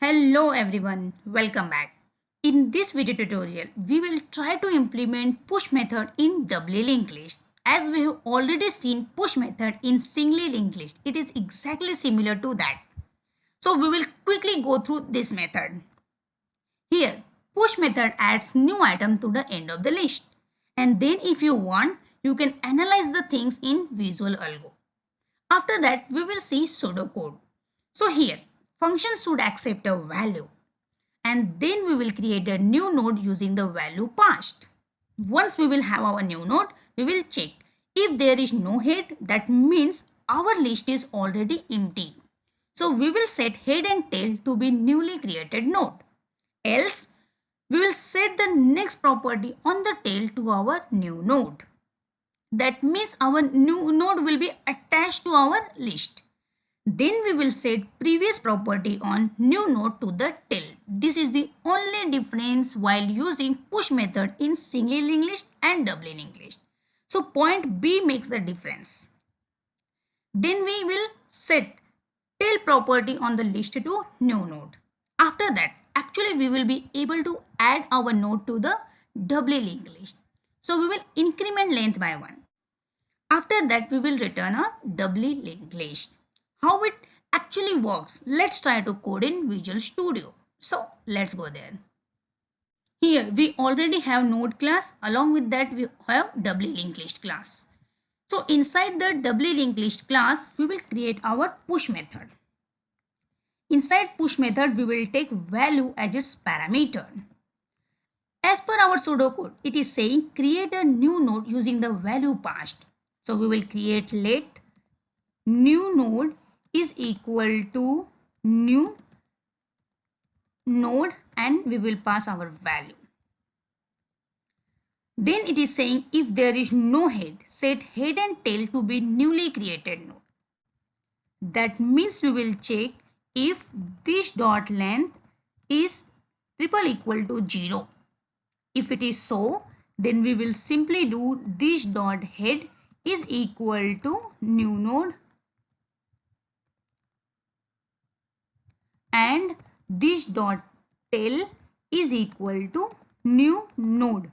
Hello everyone, welcome back. In this video tutorial, we will try to implement push method in doubly linked list. As we have already seen push method in singly linked list, it is exactly similar to that. So we will quickly go through this method. Here, push method adds new item to the end of the list. And then if you want, you can analyze the things in Visual Algo. After that, we will see pseudocode. So here, function should accept a value and then we will create a new node using the value passed. Once we will have our new node, we will check. If there is no head, that means our list is already empty. So we will set head and tail to be newly created node. Else, we will set the next property on the tail to our new node. That means our new node will be attached to our list. Then we will set previous property on new node to the tail. This is the only difference while using push method in single linked list and double linked list. So point B makes the difference. Then we will set tail property on the list to new node. After that, actually we will be able to add our node to the doubly linked list. So we will increment length by 1. After that, we will return a doubly linked list. How it actually works, let's try to code in Visual Studio. So let's go there. Here we already have node class. Along with that, we have doubly linked list class. So inside the doubly linked list class, we will create our push method. Inside push method, we will take value as its parameter. As per our pseudocode, it is saying create a new node using the value passed. So we will create let new node is equal to new node and we will pass our value. Then it is saying if there is no head, set head and tail to be newly created node. That means we will check if this dot length is triple equal to 0. If it is so, then we will simply do this dot head is equal to new node and this dot tail is equal to new node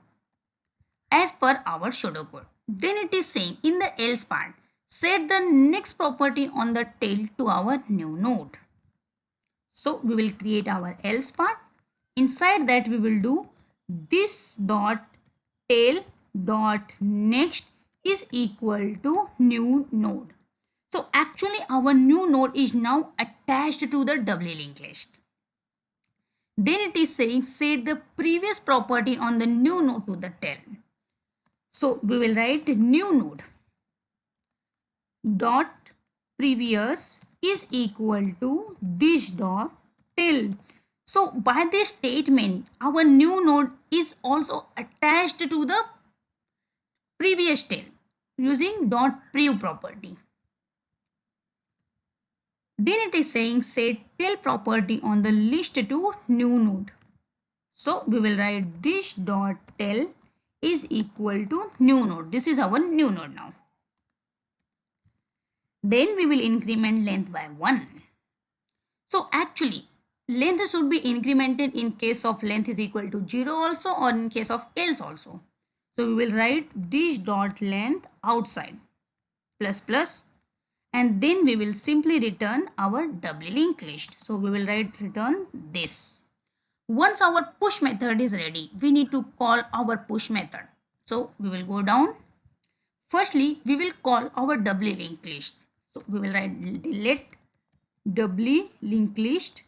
as per our pseudocode. Then it is saying in the else part, set the next property on the tail to our new node. So we will create our else part. Inside that we will do this dot tail dot next is equal to new node. So actually our new node is now attached to the doubly linked list. Then it is saying set the previous property on the new node to the tail. So we will write new node dot previous is equal to this dot tail. So by this statement, our new node is also attached to the previous tail using dot prev property. Then it is saying set tail property on the list to new node. So we will write this dot tail is equal to new node. This is our new node now. Then we will increment length by 1. So actually length should be incremented in case of length is equal to 0 also or in case of else also. So we will write this dot length outside plus plus and then we will simply return our doubly linked list. So we will write return this. Once our push method is ready, we need to call our push method. So we will go down. Firstly, we will call our doubly linked list. So we will write delete doubly linked list.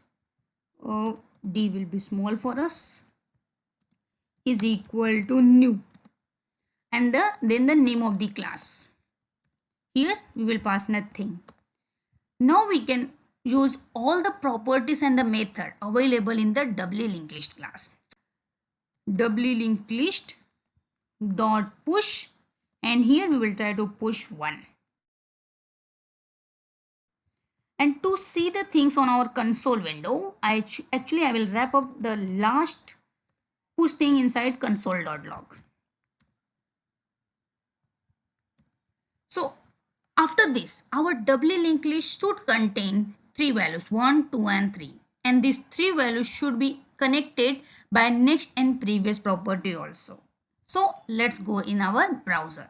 D will be small for us is equal to new and then the name of the class. Here we will pass nothing. Now we can use all the properties and the method available in the doubly linked list class. Doubly linked list dot push and here we will try to push 1. And to see the things on our console window, I will wrap up the last push thing inside console.log. So after this, our doubly linked list should contain 3 values 1, 2 and 3. and these three values should be connected by next and previous property also. So let's go in our browser.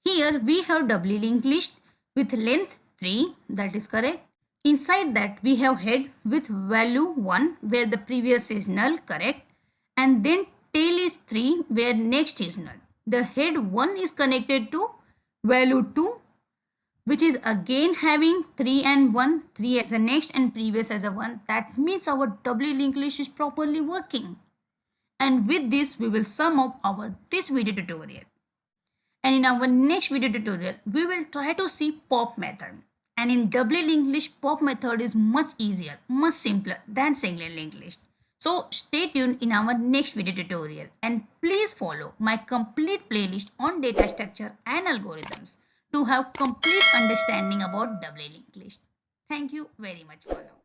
Here we have doubly linked list with length 3, that is correct. Inside that we have head with value 1 where the previous is null, correct. And then tail is 3 where next is null. The head 1 is connected to value 2, which is again having 3 and 1, 3 as a next and previous as a 1. That means our doubly linked list is properly working. And with this we will sum up our this video tutorial. And in our next video tutorial, we will try to see pop method. And in doubly linked list, pop method is much easier, much simpler than singly linked list. So stay tuned in our next video tutorial and please follow my complete playlist on data structure and algorithms to have complete understanding about doubly linked list. Thank you very much for now.